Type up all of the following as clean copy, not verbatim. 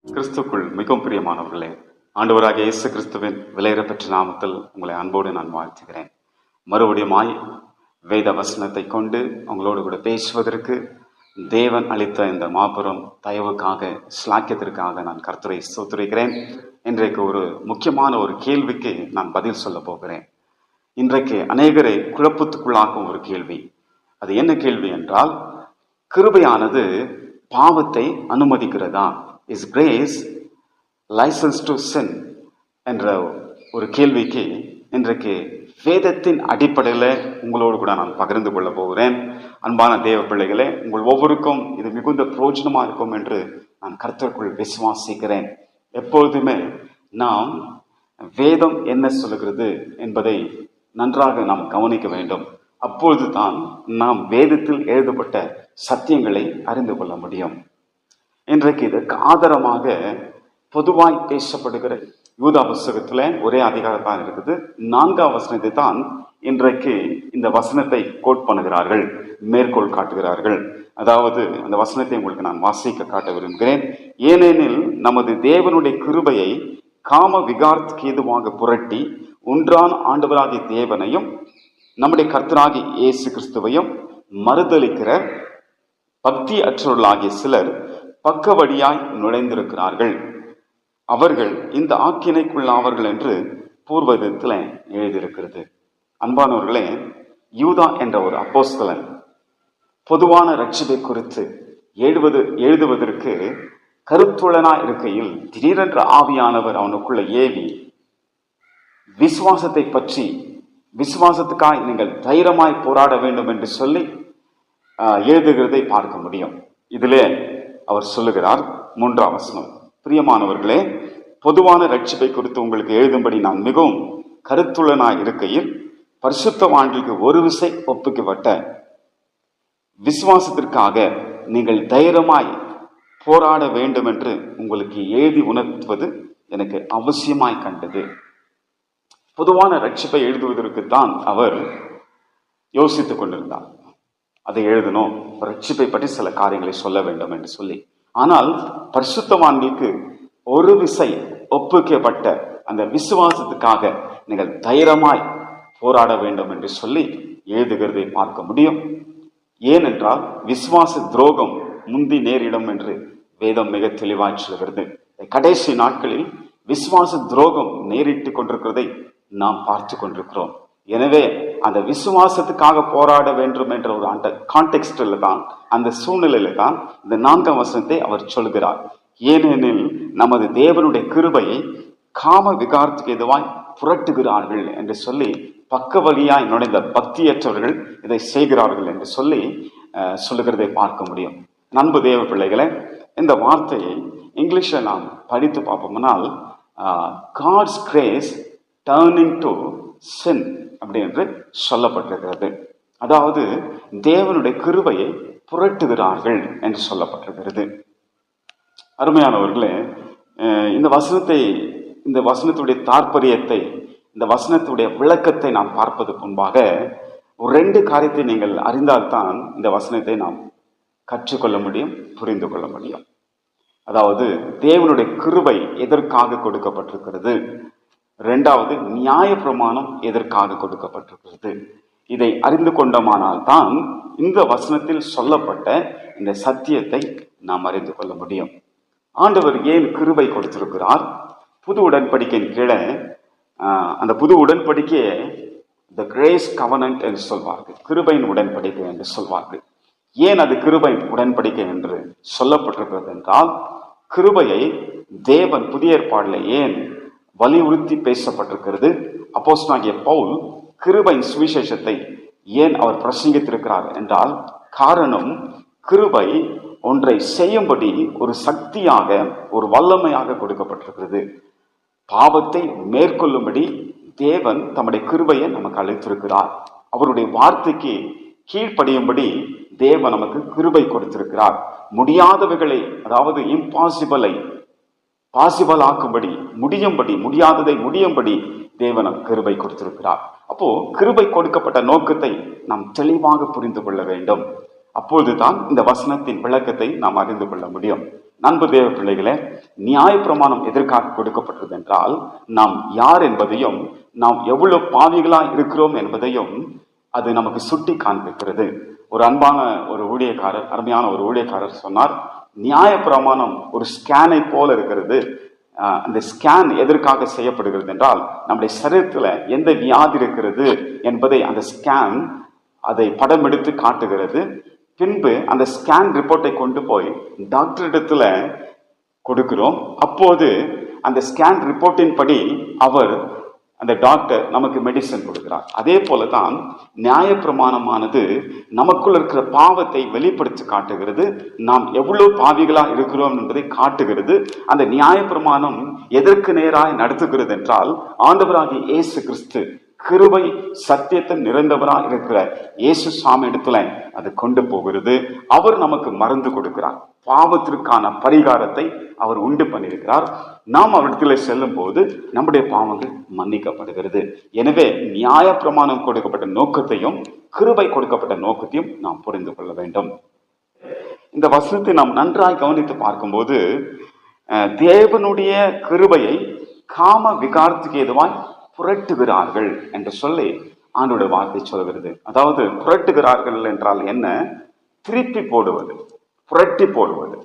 கிறிஸ்துக்குள் மிகவும் பிரியமானவர்களே, ஆண்டவராகிய இயேசு கிறிஸ்துவின் விலையேறப்பெற்ற நாமத்தில் உங்களை அன்போடு நான் வாழ்த்துகிறேன். மறுபடியுமாய் வேத வசனத்தை கொண்டு உங்களோடு கூட பேசுவதற்கு தேவன் அளித்த இந்த மாபெரும் தயவுக்காக, ஸ்லாக்கியத்திற்காக நான் கர்த்தரை ஸ்தோத்திரிக்கிறேன். இன்றைக்கு ஒரு முக்கியமான ஒரு கேள்விக்கு நான் பதில் சொல்ல போகிறேன். இன்றைக்கு அநேகரை குழப்பத்துக்குள்ளாக்கும் ஒரு கேள்வி. அது என்ன கேள்வி என்றால், கிருபையானது பாவத்தை அனுமதிக்கிறதா? இஸ் கிரேஸ் லைசன்ஸ் டு சின் என்ற ஒரு கேள்விக்கு இன்றைக்கு வேதத்தின் அடிப்படையில் உங்களோடு கூட நான் பகிர்ந்து கொள்ள போகிறேன். அன்பான தேவ பிள்ளைகளே, உங்கள் ஒவ்வொருக்கும் இது மிகுந்த பிரயோஜனமாக இருக்கும் என்று நான் கர்த்தருக்குள் விசுவாசிக்கிறேன். எப்பொழுதுமே நாம் வேதம் என்ன சொல்லுகிறது என்பதை நன்றாக நாம் கவனிக்க வேண்டும். அப்பொழுது தான் நாம் வேதத்தில் எழுதப்பட்ட சத்தியங்களை அறிந்து கொள்ள முடியும். இன்றைக்கு இதற்கு ஆதாரமாக பொதுவாய் பேசப்படுகிற யூதா புஸ்தகத்துல ஒரே அதிகாரம் தான் இருக்குது. 4ஆம் வசனத்தை தான் இன்றைக்கு இந்த வசனத்தை கோட் பண்ணுகிறார்கள், மேற்கோள் காட்டுகிறார்கள். அதாவது அந்த வசனத்தை உங்களுக்கு நான் வாசிக்க காட்ட விரும்புகிறேன். ஏனெனில் நமது தேவனுடைய கிருபையை காம விகாரத்துக்கு ஏதுவாக புரட்டி ஒன்றான ஆண்டவராகிய தேவனையும் நம்முடைய கர்த்தராகிய இயேசு கிறிஸ்துவையும் மறுதலிக்கிற பக்தி அற்றவர்களாகிய சிலர் பக்கவடியாய் நுழைந்திருக்கிறார்கள். அவர்கள் இந்த ஆக்கினைக்குள்ளாவார்கள் என்று பூர்வத்தில் எழுதியிருக்கிறது. அன்பானவர்களே, யூதா என்ற ஒரு அப்போஸ்தலன் பொதுவான ரட்சிப்பை குறித்து எழுதுவதற்கு கருத்துள்ளனா இருக்கையில் திடீரென்ற ஆவியானவர் அவனுக்குள்ள ஏவி விசுவாசத்தை பற்றி, விசுவாசத்துக்காக நீங்கள் தைரியமாய் போராட வேண்டும் என்று சொல்லி எழுதுகிறதை பார்க்க முடியும். இதிலே அவர் சொல்லுகிறார், 3ஆம் வசனம், பிரியமானவர்களே, பொதுவான ரட்சிப்பை குறித்து உங்களுக்கு எழுதும்படி நான் மிகவும் கருத்துள்ளனாய் இருக்கையில் பரிசுத்தவான்களுக்கு ஒரு விசை ஒப்புக்கப்பட்ட விசுவாசத்திற்காக நீங்கள் தைரியமாய் போராட வேண்டும் என்று உங்களுக்கு எழுதி உணர்த்துவது எனக்கு அவசியமாய் கண்டது. பொதுவான ரட்சிப்பை எழுதுவதற்கு தான் அவர் யோசித்துக் கொண்டிருந்தார். அதை எழுதணும், ரட்சிப்பை பற்றி சில காரியங்களை சொல்ல வேண்டும் என்று சொல்லி. ஆனால் பரிசுத்தவான்களுக்கு ஒரு விசை ஒப்புக்கப்பட்ட அந்த விசுவாசத்துக்காக நீங்கள் தைரியமாய் போராட வேண்டும் என்று சொல்லி எழுதுகிறதை பார்க்க முடியும். ஏனென்றால் விசுவாச துரோகம் முந்தி நேரிடும் என்று வேதம் மிக தெளிவாய் சொல்கிறது. கடைசி நாட்களில் விசுவாச துரோகம் நேரிட்டு கொண்டிருக்கிறதை நாம் பார்த்து கொண்டிருக்கிறோம். எனவே அந்த விசுவாசத்துக்காக போராட வேண்டும் என்ற ஒரு அந்த கான்டெக்ஸ்டில் தான், அந்த சூழ்நிலையில தான் இந்த 4ஆம் வசனத்தை அவர் சொல்கிறார். ஏனெனில் நமது தேவனுடைய கிருபையை காம விகாரத்துக்கு எதுவாய் புரட்டுகிறார்கள் என்று சொல்லி, பக்க வழியாய் நுழைந்த பக்தியற்றவர்கள் இதை செய்கிறார்கள் என்று சொல்லி சொல்லுகிறதை பார்க்க முடியும். அன்பு தேவ பிள்ளைகளை, இந்த வார்த்தையை இங்கிலீஷில் நாம் படித்து பார்ப்போம்னால் காட்ஸ் கிரேஸ் டர்னிங் டு சின் அப்படி என்று சொல்லப்பட்டிருக்கிறது. அதாவது தேவனுடைய கிருபையை புரட்டுகிறார்கள் என்று சொல்லப்பட்டிருக்கிறது. அருமையானவர்களே, இந்த வசனத்துடைய தாற்பயத்தை, இந்த வசனத்துடைய விளக்கத்தை நாம் பார்ப்பது முன்பாக ஒரு 2 காரியத்தை நீங்கள் அறிந்தால்தான் இந்த வசனத்தை நாம் கற்றுக்கொள்ள முடியும், புரிந்து கொள்ள முடியும். அதாவது தேவனுடைய கிருபை எதற்காக கொடுக்கப்பட்டிருக்கிறது, 2வது நியாய பிரமாணம் எதற்காக கொடுக்கப்பட்டிருக்கிறது. இதை அறிந்து கொண்டோமானால் தான் இந்த வசனத்தில் சொல்லப்பட்ட இந்த சத்தியத்தை நாம் அறிந்து கொள்ள முடியும். ஆண்டவர் ஏன் கிருபை கொடுத்திருக்கிறார்? புது உடன்படிக்கையின் கீழே அந்த புது உடன்படிக்கையை த கிரேஸ் கவனன்ட் என்று சொல்வார்கள், கிருபையின் உடன்படிக்கை என்று சொல்வார்கள். ஏன் அது கிருபையின் உடன்படிக்கை என்று சொல்லப்பட்டிருக்கிறது என்றால், கிருபையை தேவன் புதிய ஏற்பாடில் ஏன் வலியுறுத்தி பேசப்பட்டிருக்கிறது? அப்போஸ்தலனாகிய பவுல் கிருபையின் சுவிசேஷத்தை ஏன் அவர் பிரசங்கித்திருக்கிறார் என்றால், காரணம் கிருபை ஒன்றை செய்யும்படி ஒரு சக்தியாக, ஒரு வல்லமையாக கொடுக்கப்பட்டிருக்கிறது. பாவத்தை மேற்கொள்ளும்படி தேவன் தம்முடைய கிருபையை நமக்கு அளித்திருக்கிறார். அவருடைய வார்த்தைக்கு கீழ்ப்படியும்படி தேவன் நமக்கு கிருபை கொடுத்திருக்கிறார். முடியாதவைகளை, அதாவது இம்பாசிபிளை பாசிபிள் ஆக்கும்படி, முடியாததை முடியும்படி தேவன் கிருபை கொடுத்திருக்கிறார். அப்போ கிருபை கொடுக்கப்பட்ட நோக்கத்தை நாம் தெளிவாக புரிந்து கொள்ள வேண்டும். அப்பொழுதுதான் இந்த வசனத்தின் விளக்கத்தை நாம் அறிந்து கொள்ள முடியும். அன்பு தேவ பிள்ளைகளே, நியாயப்பிரமாணம் எதற்காக கொடுக்கப்பட்டது என்றால், நாம் யார் என்பதையும் நாம் எவ்வளவு பாவிகளாய் இருக்கிறோம் என்பதையும் அது நமக்கு சுட்டி காண்பிக்கிறது. ஒரு அன்பான ஒரு ஊழியக்காரர், அருமையான ஒரு ஊழியக்காரர் சொன்னார், நியாயப்பிரமாணம் ஒரு ஸ்கேனை போல இருக்கிறது. அந்த ஸ்கேன் எதற்காக செய்யப்படுகிறது என்றால், நம்முடைய சரீரத்துல எந்த வியாதி இருக்கிறது என்பதை அந்த ஸ்கேன் அதை படம் எடுத்து காட்டுகிறது. பின்பு அந்த ஸ்கேன் ரிப்போர்ட்டை கொண்டு போய் டாக்டர் இடத்துல கொடுக்கிறோம். அப்போது அந்த ஸ்கேன் ரிப்போர்ட்டின் படி அந்த டாக்டர் நமக்கு மெடிசன் கொடுக்கிறார். அதே போலதான் நியாயப்பிரமாணமானது நமக்குள்ள இருக்கிற பாவத்தை வெளிப்படுத்தி காட்டுகிறது. நாம் எவ்வளவு பாவிகளா இருக்கிறோம் என்பதை காட்டுகிறது. அந்த நியாயப்பிரமாணம் எதற்கு நேராய் நடத்துகிறது என்றால், ஆண்டவராகிய இயேசு கிறிஸ்து கிருபை சத்தியத்தை நிறைந்தவரா இருக்கிற இயேசு சாமி இடத்துல அது கொண்டு போகிறது. அவர் நமக்கு மருந்து கொடுக்கிறார். பாவத்திற்கான பரிகாரத்தை அவர் உண்டு பண்ணியிருக்கிறார். நாம் அவரிடத்துல செல்லும் போது நம்முடைய பாவங்கள் மன்னிக்கப்படுகிறது. எனவே நியாய பிரமாணம் கொடுக்கப்பட்ட நோக்கத்தையும் கிருபை கொடுக்கப்பட்ட நோக்கத்தையும் நாம் புரிந்து கொள்ள வேண்டும். இந்த வசனத்தை நாம் நன்றாய் கவனித்து பார்க்கும்போது, தேவனுடைய கிருபையை காம விகாரத்துக்கு ஏதுவாய் புரட்டுகிறார்கள் என்று சொல்லி ஆண்டோட வார்த்தை சொல்கிறது. அதாவது புரட்டுகிறார்கள் என்றால் என்ன? திருப்பி போடுவது, புரட்டி போடுவது.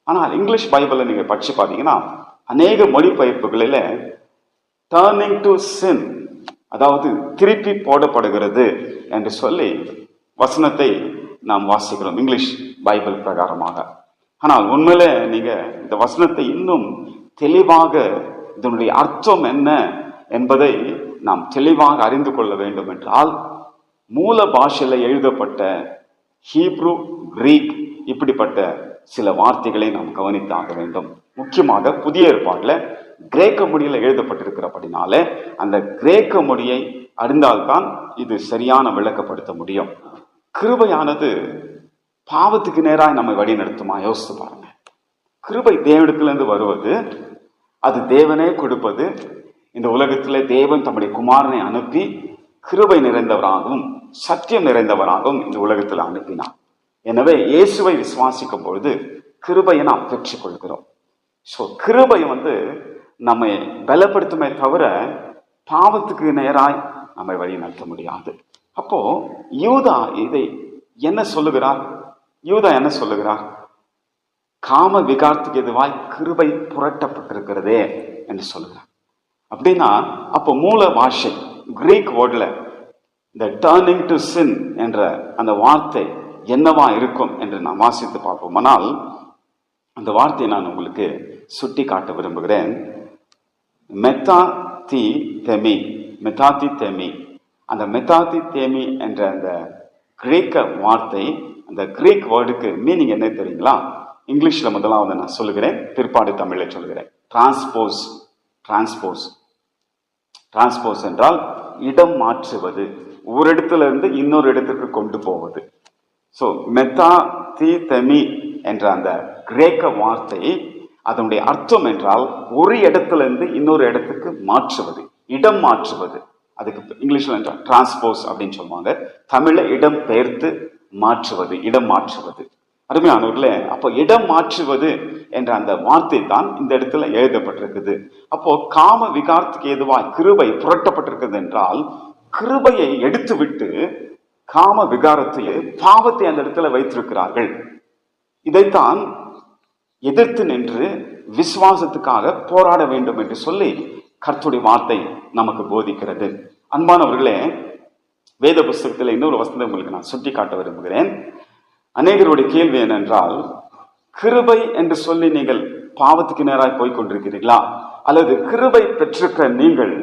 ஆனால் இங்கிலீஷ் பைபிளை நீங்க படிச்சு பார்த்தீங்கன்னா, அநேக மொழிபெயர்ப்புகளில டர்னிங் டு சின், அதாவது திருப்பி போடப்படுகிறது என்று சொல்லி வசனத்தை நாம் வாசிக்கிறோம் இங்கிலீஷ் பைபிள் பிரகாரமாக. ஆனால் உண்மையில நீங்க இந்த வசனத்தை இன்னும் தெளிவாக இதனுடைய அர்த்தம் என்ன என்பதை நாம் தெளிவாக அறிந்து கொள்ள வேண்டும் என்றால், மூல பாஷையில எழுதப்பட்ட ஹீப்ரு, கிரீக் இப்படிப்பட்ட சில வார்த்தைகளை நாம் கவனித்தாக வேண்டும். முக்கியமாக புதிய ஏற்பாடுல கிரேக்க மொழியில எழுதப்பட்டிருக்கிறபடினால அந்த கிரேக்க மொழியை அறிந்தால்தான் இது சரியான விளக்கப்படுத்த முடியும். கிருபையானது பாவத்துக்கு நேராக நம்மை வழி நடத்துமா? யோசித்து பாருங்க. கிருபை தேவனிடத்திலிருந்து வருவது, அது தேவனே கொடுப்பது. இந்த உலகத்திலே தேவன் தம்முடைய குமாரனை அனுப்பி கிருபை நிறைந்தவராகவும் சத்தியம் நிறைந்தவராகவும் இந்த உலகத்தில் அனுப்பினார். எனவே இயேசுவை விசுவாசிக்கும் பொழுது கிருபையை நாம் பெற்றுக் கொள்கிறோம். ஸோ கிருபை நம்மை பலப்படுத்துமே தவிர பாவத்துக்கு நேராய் நம்மை வழி நடத்த முடியாது. அப்போ யூதா இதை என்ன சொல்லுகிறார்? யூதா என்ன சொல்லுகிறார்? காம விகாரத்துக்கு எதுவாய் கிருபை புரட்டப்பட்டிருக்கிறதே என்று சொல்லுகிறார். அப்படின்னா அப்போ மூல பாஷை கிரீக் வேர்ட்ல இந்த டர்னிங் டு சின் என்ற அந்த வார்த்தை என்னவா இருக்கும் என்று நான் வாசித்து பார்ப்போம். ஆனால் அந்த வார்த்தையை நான் உங்களுக்கு சுட்டி காட்ட விரும்புகிறேன். மெத்தாதி தெமி, மெத்தாதி தெமி. அந்த மெத்தாதி தெமி என்ற அந்த கிரேக்க வார்த்தை, அந்த கிரீக் வேர்டுக்கு மீனிங் என்ன தெரியுங்களா? இங்கிலீஷ்ல முதலாவது நான் சொல்லுகிறேன், பிற்பாடு தமிழில் சொல்லுகிறேன். டிரான்ஸ்போஸ். டிரான்ஸ்போஸ். டிரான்ஸ்போஸ் என்றால் இடம் மாற்றுவது, ஒரு இடத்துல இருந்து இன்னொரு இடத்துக்கு கொண்டு போவது. ஸோ மெத்தாதிதெமி என்ற அந்த கிரேக்க வார்த்தை, அதனுடைய அர்த்தம் என்றால் ஒரு இடத்துல இருந்து இன்னொரு இடத்துக்கு மாற்றுவது, இடம் மாற்றுவது. அதுக்கு இங்கிலீஷ்ல டிரான்ஸ்போஸ் அப்படின்னு சொல்லுவாங்க. தமிழ்ல இடம் பெயர்த்து மாற்றுவது, இடம் மாற்றுவது. அருமையானவர்களே, அப்போ இடம் மாற்றுவது என்ற அந்த வார்த்தை தான் இந்த இடத்துல எழுதப்பட்டிருக்குது. அப்போ காம விகாரத்துக்கு ஏதுவாய் கிருபை புரட்டப்பட்டிருக்கிறது என்றால், கிருபையை எடுத்து விட்டு காம விகாரத்தையே, பாவத்தை அந்த இடத்துல வைத்திருக்கிறார்கள். இதைத்தான் எதிர்த்து நின்று விசுவாசத்துக்காக போராட வேண்டும் என்று சொல்லி கர்த்தருடைய வார்த்தை நமக்கு போதிக்கிறது. அன்பானவர்களே, வேத புஸ்தகத்தில் இன்னொரு வசனத்தை உங்களுக்கு நான் சுட்டி காட்ட விரும்புகிறேன். அநேகருடைய கேள்வி என்னென்றால், கிருபை என்று சொல்லி நீங்கள் பாவத்துக்கு நேராக போய் கொண்டிருக்கிறீர்களா? அல்லது கிருபை பெற்றிருக்கிற நீங்கள்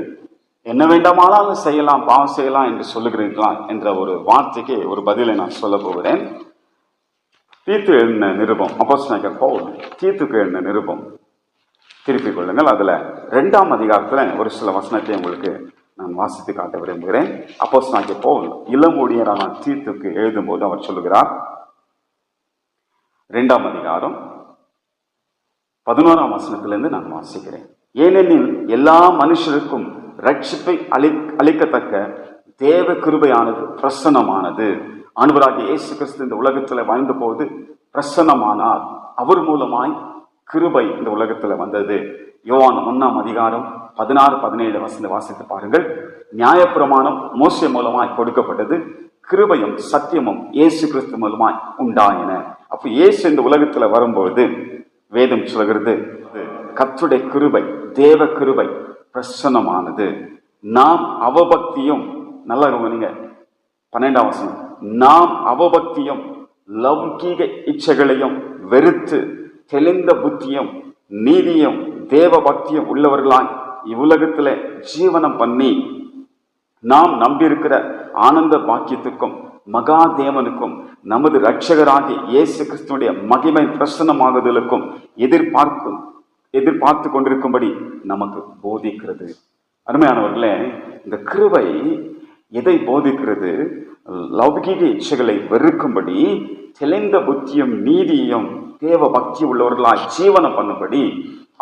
என்ன வேண்டாமானாலும் செய்யலாம், பாவம் செய்யலாம் என்று சொல்லுகிறீர்களா என்ற ஒரு வார்த்தைக்கு ஒரு பதிலை நான் சொல்ல போகிறேன். தீத்து எழுதின நிருபம், அப்போஸ்தலனாகிய பவுல் தீத்துக்கு எழுதின நிருபம் திருப்பிக் கொள்ளுங்கள். அதுல 2ஆம் அதிகாரத்துல ஒரு சில வசனத்தை உங்களுக்கு நான் வாசித்து காட்ட விரும்புகிறேன். அப்போஸ்தலனாகிய பவுல் இளம் ஊழியரான தீத்துக்கு எழுதும் போது அவர் சொல்லுகிறார், 2ஆம் அதிகாரம் 11ஆம் வசனத்திலிருந்து நான் வாசிக்கிறேன். ஏனெனில் எல்லா மனுஷருக்கும் ரட்சிப்பை அளிக்கத்தக்க தேவ கிருபையானது பிரசன்னமானது. ஆண்டவராகிய இயேசு கிறிஸ்து இந்த உலகத்தில் வாழ்ந்த போது பிரசன்னமானார். அவர் மூலமாய் கிருபை இந்த உலகத்துல வந்தது. யோவான் 1:16-17 வாசித்து பாருங்கள். நியாயப்பிரமாணம் மோசே மூலமாய் கொடுக்கப்பட்டது, கிருபையும் சத்தியமும் இயேசு கிறிஸ்து மூலமாய் உண்டாயின. அப்ப இயேசு இந்த உலகத்துல வரும்பொழுது வேதம் சொல்கிறது, கர்த்தருடைய கிருபை, தேவ கிருபை பிரசன்னமானது. நாம் அவபக்தியும், நல்லா நீங்க 12ஆம் வசனம், நாம் அவபக்தியும் லௌகீக இச்சைகளையும் வெறுத்து தெளிந்த புத்தியும் நீதியும் தேவ பக்தியும் உள்ளவர்களாய் இவ்வுலகத்துல ஜீவனம் பண்ணி நாம் நம்பியிருக்கிற ஆனந்த பாக்கியத்துக்கும் மகாதேவனுக்கும் நமது இரட்சகராகிய இயேசு கிறிஸ்துடைய மகிமை பிரசன்னமாகுதலுக்கும் எதிர்பார்த்து கொண்டிருக்கும்படி நமக்கு போதிக்கிறது. அருமையானவர்களே, இந்த கிருபை எதை போதிக்கிறது? லௌகிக இச்சைகளை வெறுக்கும்படி தெளிந்த புத்தியும் நீதியும் தேவ பக்தி உள்ளவர்களாய் ஜீவனம் பண்ணும்படி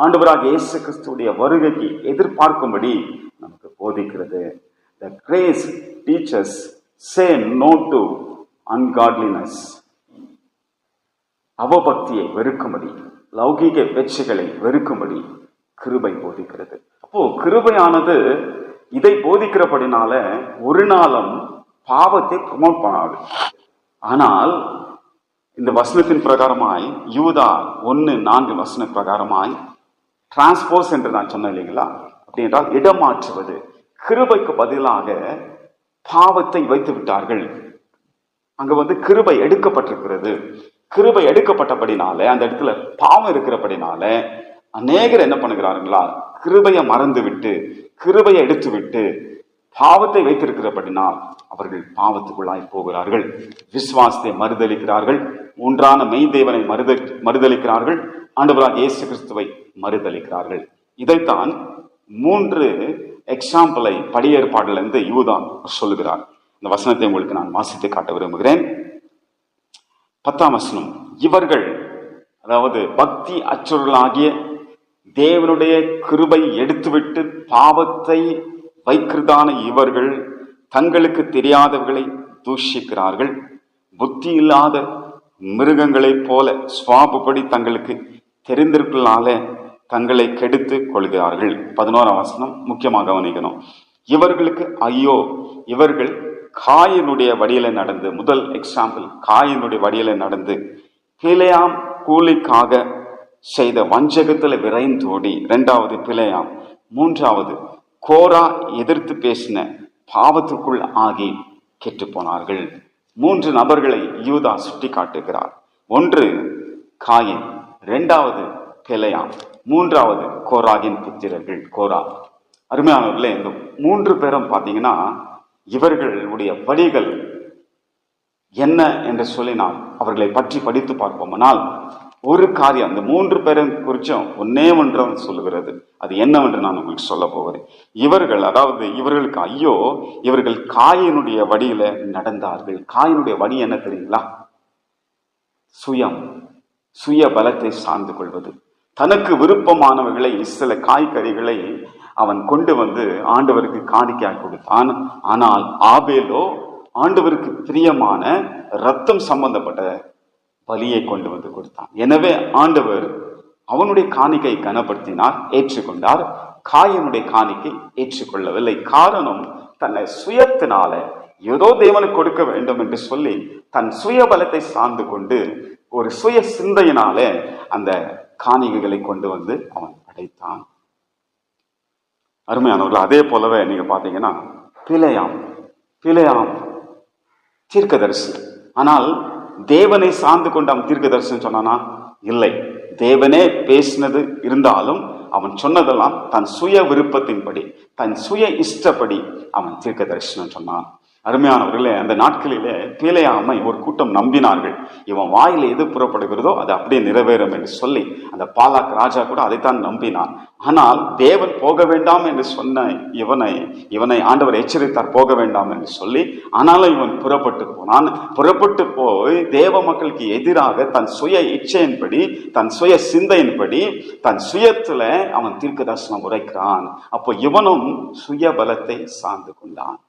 ஆண்டவராக இயேசு கிறிஸ்துடைய வருகைக்கு எதிர்பார்க்கும்படி நமக்கு போதிக்கிறது. The grace teaches say no to ungodliness. அவபக்தியை வெறுக்கும்படி, லௌகீக வெற்றிகளை வெறுக்கும்படி கிருபை போதிக்கிறது. அப்போ கிருபையானது இதை போதிக்கிறபடினால ஒரு நாளும் பாவத்தை ப்ரமோட் பண்ணாது. ஆனால் இந்த வசனத்தின் பிரகாரமாய் யூதா 1:4 பிரகாரமாய் டிரான்ஸ்போஸ் என்று நான் சொன்னேன் இல்லைங்களா, அப்படி என்றால் இடமாற்றுவது. கிருபைக்கு பதிலாக பாவத்தை வைத்து விட்டார்கள். அங்க கிருபை எடுக்கப்பட்டிருக்கிறது. கிருபை எடுக்கப்பட்டபடினால அந்த இடத்துல பாவம் இருக்கிறபடினால அநேகர் என்ன பண்ணுகிறார்களா, கிருபையை மறந்து விட்டு கிருபையை எடுத்து விட்டு பாவத்தை வைத்திருக்கிறபடினால் அவர்கள் பாவத்துக்குள்ளாய் போகிறார்கள். விசுவாசத்தை மறுதலிக்கிறார்கள், ஒன்றான மெய் தேவனை மறுதலிக்கிறார்கள், ஆண்டவராகிய இயேசு கிறிஸ்துவை மறுதலிக்கிறார்கள். இதைத்தான் 3 எக்ஸாம்பிளை படியேற்பாடிலிருந்து யூதா சொல்லுகிறார். இந்த வசனத்தை உங்களுக்கு நான் வாசித்து காட்ட விரும்புகிறேன். 10ஆம் வசனம், இவர்கள், அதாவது பக்தி அற்றவர்களாகிய தேவனுடைய கிருபை எடுத்துவிட்டு பாவத்தை வைக்கிறதான இவர்கள் தங்களுக்கு தெரியாதவர்களை தூஷிக்கிறார்கள். புத்தி இல்லாத மிருகங்களைப் போல சுவாபப்படி தங்களுக்கு தெரிந்திருக்கலால தங்களை கெடுத்து கொள்கிறார்கள். 11ஆம் வசனம் முக்கியமாக கவனிக்கணும். இவர்களுக்கு ஐயோ, இவர்கள் காயினுடைய வழியில நடந்து, முதல் எக்ஸாம்பிள் காயினுடைய வழியில நடந்து பிலேயாம் கூலிக்காக செய்த வஞ்சகத்துல விரைந்தோடி, 2வது பிலேயாம், 3வது கோரா எதிர்த்து பேசின பாவத்துக்குள் ஆகி கெட்டு போனார்கள். 3 நபர்களை யூதா சுட்டி காட்டுகிறார். 1 காயின், 2வது பிலேயாம், 3வது கோராகின் புத்திரர்கள் கோரா. அருமையானவர்களே, இந்த 3 பேரும் பார்த்தீங்கன்னா இவர்களுடைய வழிகள் என்ன என்று சொல்லி நாம் அவர்களை பற்றி படித்து பார்ப்போம்னால் ஒரு காரியம், அந்த 3 பேரும் குறிச்சும் ஒன்னே ஒன்று சொல்லுகிறது. அது என்னவென்று நான் உங்களுக்கு சொல்ல போகிறேன். இவர்கள், அதாவது இவர்களுக்கு ஐயோ, இவர்கள் காயினுடைய வழியில நடந்தார்கள். காயினுடைய வழி என்ன தெரியுங்களா? சுய பலத்தை சார்ந்து கொள்வது. தனக்கு விருப்பமானவர்களை, சில காய்கறிகளை அவன் கொண்டு ஆண்டவருக்கு காணிக்கையாக கொடுத்தான். ஆனால் ஆபேலோ ஆண்டவருக்கு பிரியமான ரத்தம் சம்பந்தப்பட்ட பலியை கொண்டு கொடுத்தான். எனவே ஆண்டவர் அவனுடைய காணிக்கை கனப்படுத்தினார், ஏற்றுக்கொண்டார். காயினுடைய காணிக்கை ஏற்றுக்கொள்ளவில்லை. காரணம், தன்னை சுயத்தினால ஏதோ தேவனுக்கு கொடுக்க வேண்டும் என்று சொல்லி தன் சுய பலத்தை சார்ந்து கொண்டு ஒரு சுய சிந்தையினால அந்த காணிக்கைகளை கொண்டு அவன் படைத்தான். அருமையானவர்கள், அதே போலவே நீங்க பாத்தீங்கன்னா பிலேயாம் தீர்க்கதரிசி. ஆனால் தேவனை சார்ந்து கொண்டு அவன் தீர்க்கதரிசனம் சொன்னானா? இல்லை. தேவனே பேசினது இருந்தாலும் அவன் சொன்னதெல்லாம் தன் சுய விருப்பத்தின்படி, தன் சுய இஷ்டப்படி அவன் தீர்க்க தரிசனம் சொன்னான். அருமையானவர்களே, அந்த நாட்களிலே பிலேயாமை ஒரு கூட்டம் நம்பினார்கள். இவன் வாயில எது புறப்படுகிறதோ அது அப்படியே நிறைவேறும் என்று சொல்லி அந்த பாலாக் ராஜா கூட அதைத்தான் நம்பினான். ஆனால் தேவன் போக வேண்டாம் என்று சொன்ன இவனை ஆண்டவர் எச்சரித்தார், போக வேண்டாம் என்று சொல்லி. ஆனாலும் இவன் புறப்பட்டு போனான். புறப்பட்டு போய் தேவ மக்களுக்கு எதிராக தன் சுய இச்சையின்படி, தன் சுய சிந்தையின்படி, தன் சுயத்துல அவன் தீர்க்க தரிசனம் உரைக்கிறான். அப்போ இவனும் சுய பலத்தை சார்ந்து கொண்டான்.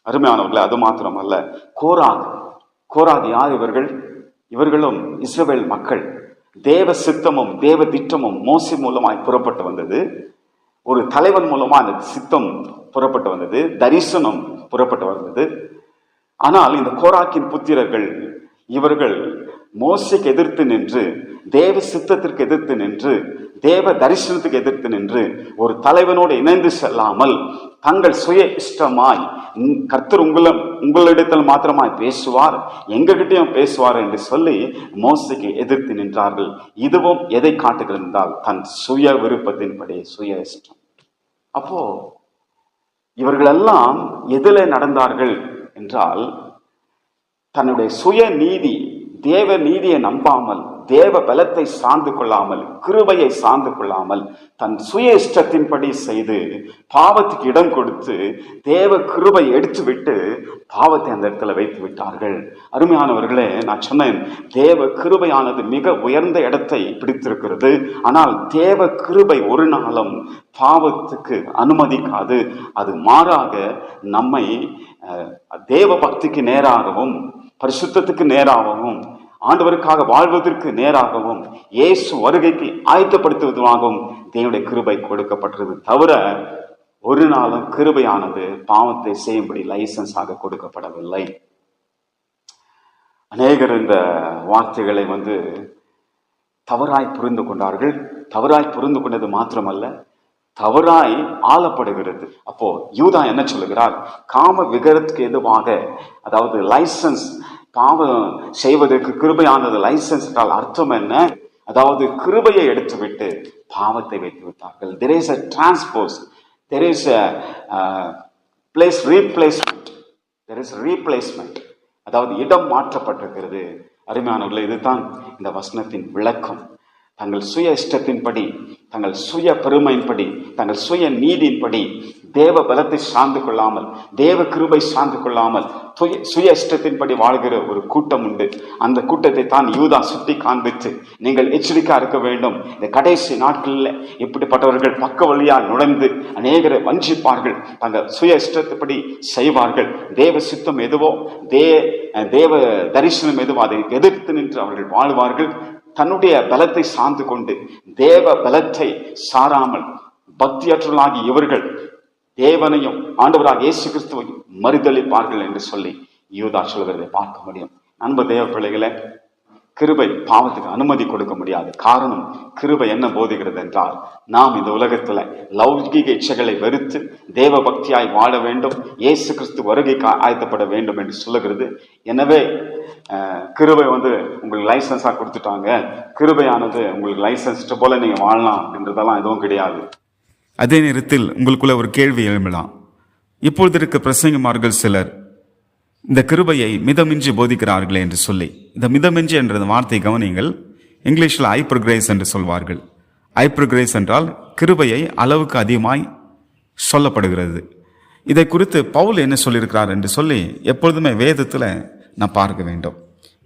அருமையானவர்களே, அது மாத்திரமல்ல, கோராகு யார்? இவர்களும் இஸ்ரவேல் மக்கள். தேவ சித்தமும் தேவ திட்டமும் மோசே மூலமாய் புறப்பட்டு வந்தது. ஒரு தலைவன் மூலமா அந்த சித்தம் புறப்பட்டு வந்தது, தரிசனம் புறப்பட்டு வந்தது. ஆனால் இந்த கோராக்கின் புத்திரர்கள் இவர்கள் மோசைக்கு எதிர்த்து நின்று, தேவ சித்தத்திற்கு எதிர்த்து நின்று, தேவ தரிசனத்துக்கு எதிர்த்து நின்று, ஒரு தலைவனோடு இணைந்து செல்லாமல் தங்கள் சுய இஷ்டமாய் கர்த்தர் உங்களிடத்தில் மாத்திரமாய் பேசுவார், எங்ககிட்டயும் பேசுவார் என்று சொல்லி மோசைக்கு எதிர்த்து நின்றார்கள். இதுவும் எதை காட்டுகிறது என்றால் தன் சுய விருப்பத்தின்படி, சுய இஷ்டம். அப்போ இவர்களெல்லாம் எதிலே நடந்தார்கள் என்றால், தன்னுடைய சுய நீதி, தேவ நீதியை நம்பாமல், தேவ பலத்தை சார்ந்து கொள்ளாமல், கிருபையை சார்ந்து கொள்ளாமல், தன் சுய இஷ்டத்தின்படி செய்து பாவத்துக்கு இடம் கொடுத்து தேவ கிருபை எடுத்து விட்டு பாவத்தை அந்த இடத்துல வைத்து விட்டார்கள். அருமையானவர்களே, நான் சொன்னேன், தேவ கிருபையானது மிக உயர்ந்த இடத்தை பிடித்திருக்கிறது. ஆனால் தேவ கிருபை ஒரு நாளும் பாவத்துக்கு அனுமதிக்காது. அது மாறாக நம்மை தேவ பக்திக்கு நேராகவும், பரிசுத்தத்துக்கு நேராகவும், ஆண்டவருக்காக வாழ்வதற்கு நேராகவும், இயேசு வருகைக்கு ஆயத்தப்படுத்துவதாகவும் தேவனுடைய கிருபை கொடுக்கப்பட்டது. தவிர ஒரு நாளும் கிருபையானது பாவத்தை செய்யும்படி லைசன்ஸாக கொடுக்கப்படவில்லை. அநேகர் இந்த வார்த்தைகளை தவறாய் புரிந்து கொண்டார்கள். தவறாய் புரிந்து கொண்டது மாத்திரமல்ல, தவறாய் ஆளப்படுகிறது. அப்போ யூதா என்ன சொல்லுகிறார்? காம விகாரத்துக்கு எதுவாக, அதாவது லைசன்ஸ், பாவம் செய்வதற்கு கிருபையானது லைசன்ஸ் என்றால் அர்த்தம் என்ன? அதாவது கிருபையை எடுத்துவிட்டு பாவத்தை வைத்து விட்டார்கள். There is a transpose, there is a place replacement, there is replacement, அதாவது இடம் மாற்றப்பட்டிருக்கிறது. அருமையானவர்களே, இதுதான் இந்த வசனத்தின் விளக்கம். தங்கள் சுய இஷ்டத்தின்படி, தங்கள் சுய பெருமையின்படி, தங்கள் சுய நீதியின்படி, தேவ பலத்தை சார்ந்து கொள்ளாமல், தேவ கிருபை சார்ந்து கொள்ளாமல், சுய இஷ்டத்தின்படி வாழ்கிற ஒரு கூட்டம் உண்டு. அந்த கூட்டத்தை தான் யூதா சுட்டி காண்பித்து, நீங்கள் எச்சரிக்கையா இருக்க வேண்டும், இந்த கடைசி நாட்களில் இப்படிப்பட்டவர்கள் பக்க வழியால் நுழைந்து அநேகரை வஞ்சிப்பார்கள், தங்கள் சுய இஷ்டத்துப்படி செய்வார்கள். தேவ சித்தம் எதுவோ, தேவ தரிசனம் எதுவோ அதை எதிர்த்து நின்று அவர்கள் வாழ்வார்கள். தன்னுடைய பலத்தை சார்ந்து கொண்டு தேவ பலத்தை சாராமல் பக்தியற்றவர்களாகி இவர்கள் தேவனையும் ஆண்டவராக இயேசு கிறிஸ்துவையும் மறுதலிப்பார்கள் என்று சொல்லி யூதா சொல்கிறதை பார்க்க முடியும். அன்பு தேவ பிள்ளைகளே, கிருபை பாவத்துக்கு அனுமதி கொடுக்க முடியாது. காரணம், கிருபை என்ன போதுகிறது என்றால், நாம் இந்த உலகத்துல லௌகிக இச்சைகளை வெறுத்து தேவ பக்தியாய் வாழ வேண்டும், இயேசு கிறிஸ்து வருகைக்கு ஆயத்தப்பட வேண்டும் என்று சொல்லுகிறது. எனவே கிருபை உங்களுக்கு லைசன்ஸா கொடுத்துட்டாங்க, கிருபையானது உங்களுக்கு லைசன்ஸ் போல நீங்க வாழலாம் அப்படின்றதெல்லாம் எதுவும் கிடையாது. அதே நேரத்தில் உங்களுக்குள்ள ஒரு கேள்வி எழும்பலாம். இப்பொழுது இருக்க பிரசங்கமார்கள் சிலர் இந்த கிருபையை மிதமின்றி போதிக்கிறார்களே என்று சொல்லி, இந்த மிதமின்றி என்ற வார்த்தை கவனிங்கள். இங்கிலீஷில் ஹைப்பர் கிரேஸ் என்று சொல்வார்கள். ஹைப்பர் கிரேஸ் என்றால் கிருபையை அளவுக்கு அதிகமாய் சொல்லப்படுகிறது. இதை குறித்து பவுல் என்ன சொல்லியிருக்கிறார் என்று சொல்லி எப்பொழுதுமே வேதத்தில் நான் பார்க்க வேண்டும்.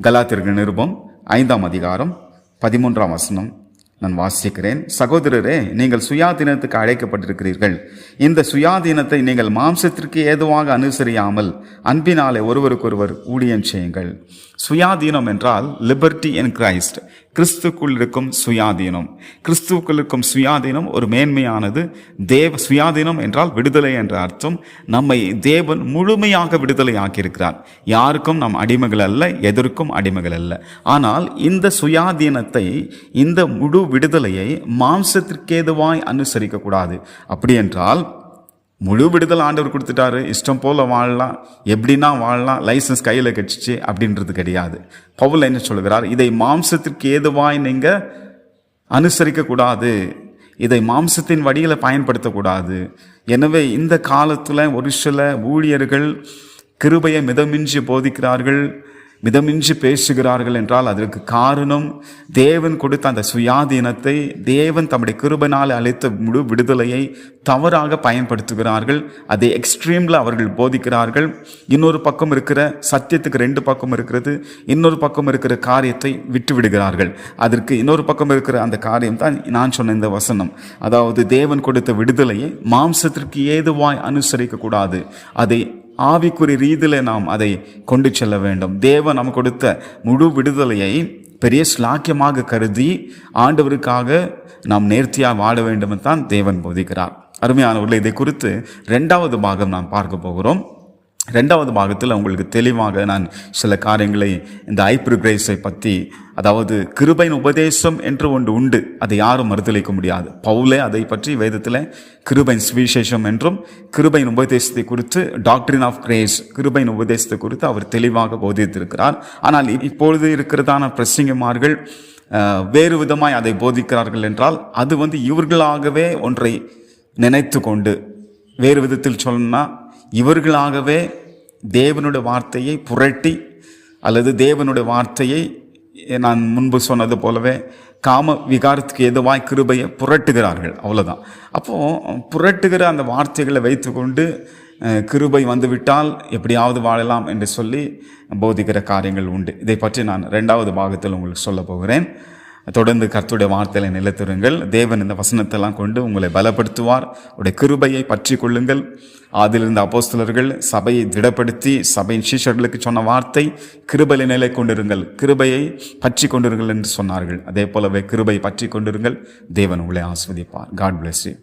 கலாத்தியர்கள் நிருபம் 5ஆம் அதிகாரம் 13ஆம் வசனம் நான் வாசிக்கிறேன். சகோதரரே, நீங்கள் சுயாதீனத்துக்கு அழைக்கப்பட்டிருக்கிறீர்கள். இந்த சுயாதீனத்தை நீங்கள் மாம்சத்திற்கு ஏதுவாக அனுசரியாமல் அன்பினாலே ஒருவருக்கொருவர் ஊழியம் செய்யுங்கள். சுயாதீனம் என்றால் லிபர்ட்டி இன் கிரைஸ்ட், கிறிஸ்துக்குள் இருக்கும் சுயாதீனம். கிறிஸ்துவுக்குள் இருக்கும் சுயாதீனம் ஒரு மேன்மையானது. சுயாதீனம் என்றால் விடுதலை என்ற அர்த்தம். நம்மை தேவன் முழுமையாக விடுதலை ஆக்கியிருக்கிறார். யாருக்கும் நாம் அடிமைகள் அல்ல, எதற்கும் அடிமைகள் அல்ல. ஆனால் இந்த சுயாதீனத்தை, இந்த முழு விடுதலையை மாம்சத்திற்கேதுவாய் அனுசரிக்க கூடாது. அப்படி என்றால் முழு விடுதலை ஆண்டவர் கொடுத்துட்டாரு, இஷ்டம் போல வாழலாம், எப்படின்னா வாழலாம், லைசன்ஸ் கையில் கட்சிச்சு அப்படின்றது கிடையாது. பவுல் என்ன சொல்கிறார்? இதை மாம்சத்திற்கு ஏதுவாய் நீங்க அனுசரிக்க கூடாது, இதை மாம்சத்தின் வழியில் பயன்படுத்தக்கூடாது. எனவே இந்த காலத்தில் ஒரு சில ஊழியர்கள் கிருபையை மிதமின்றி போதிக்கிறார்கள், மிதமின்றி பேசுகிறார்கள் என்றால் அதற்கு காரணம் தேவன் கொடுத்த அந்த சுயாதீனத்தை, தேவன் தம்முடைய கிருபையினால் அளித்த முழு விடுதலையை தவறாக பயன்படுத்துகிறார்கள். அதை எக்ஸ்ட்ரீமில் அவர்கள் போதிக்கிறார்கள். இன்னொரு பக்கம் இருக்கிற சத்தியத்துக்கு 2 பக்கம் இருக்கிறது. இன்னொரு பக்கம் இருக்கிற காரியத்தை விட்டு விடுகிறார்கள். அதற்கு இன்னொரு பக்கம் இருக்கிற அந்த காரியம் தான் நான் சொன்ன இந்த வசனம். அதாவது தேவன் கொடுத்த விடுதலையை மாம்சத்திற்கு ஏதுவாய் அனுசரிக்க கூடாது, அதை ஆவிக்குறி ரீதியில நாம் அதை கொண்டு செல்ல வேண்டும். தேவன் நமக்கு கொடுத்த முழு விடுதலையை பெரிய ஸ்லாக்கியமாக கருதி ஆண்டவருக்காக நாம் நேர்த்தியாக வாழ வேண்டும் என்று தான் தேவன் போதிக்கிறார். அருமையானவர்களே, இதை குறித்து 2வது பாகம் நாம் பார்க்க போகிறோம். 2வது பாகத்தில் உங்களுக்கு தெளிவாக நான் சில காரியங்களை இந்த ஹைப்பர் கிரேஸை பற்றி, அதாவது கிருபையின் உபதேசம் என்று ஒன்று உண்டு, அதை யாரும் மறுதலிக்க முடியாது. பவுலே அதை பற்றி வேதத்தில் கிருபையின் சுவிசேஷம் என்றும் கிருபையின் உபதேசத்தை குறித்து, டாக்டரின் ஆஃப் கிரேஸ், கிருபையின் உபதேசத்தை குறித்து அவர் தெளிவாக போதித்திருக்கிறார். ஆனால் இப்பொழுது இருக்கிறதான பிரசங்கிமார்கள் வேறு விதமாய் அதை போதிக்கிறார்கள் என்றால் அது இவர்களாகவே ஒன்றை நினைத்து கொண்டு, வேறு விதத்தில் சொல்லணும்னா இவர்களாகவே தேவனுடைய வார்த்தையை புரட்டி, அல்லது தேவனுடைய வார்த்தையை நான் முன்பு சொன்னது போலவே காம விகாரத்துக்கு எதுவாய் கிருபையை புரட்டுகிறார்கள், அவ்வளோதான். அப்போது புரட்டுகிற அந்த வார்த்தைகளை வைத்துக்கொண்டு கிருபை வந்துவிட்டால் எப்படியாவது வாழலாம் என்று சொல்லி போதிக்கிற காரியங்கள் உண்டு. இதை பற்றி நான் 2வது பாகத்தில் உங்களுக்கு சொல்ல போகிறேன். தொடர்ந்து கர்த்தருடைய வார்த்தையில நிலைத்திருங்கள். தேவன் இந்த வசனத்தெல்லாம் கொண்டு உங்களை பலப்படுத்துவார். உடைய கிருபையை பற்றி கொள்ளுங்கள். அதிலிருந்த அப்போஸ்தலர்கள் சபையை திடப்படுத்தி சபையின் சீஷர்களுக்கு சொன்ன வார்த்தை, கிருபையை நிலை கொண்டிருங்கள், கிருபையை பற்றி கொண்டிருங்கள் என்று சொன்னார்கள். அதே போலவே கிருபையை பற்றி கொண்டிருங்கள். தேவன் உங்களை ஆஸ்வதிப்பார். God bless you.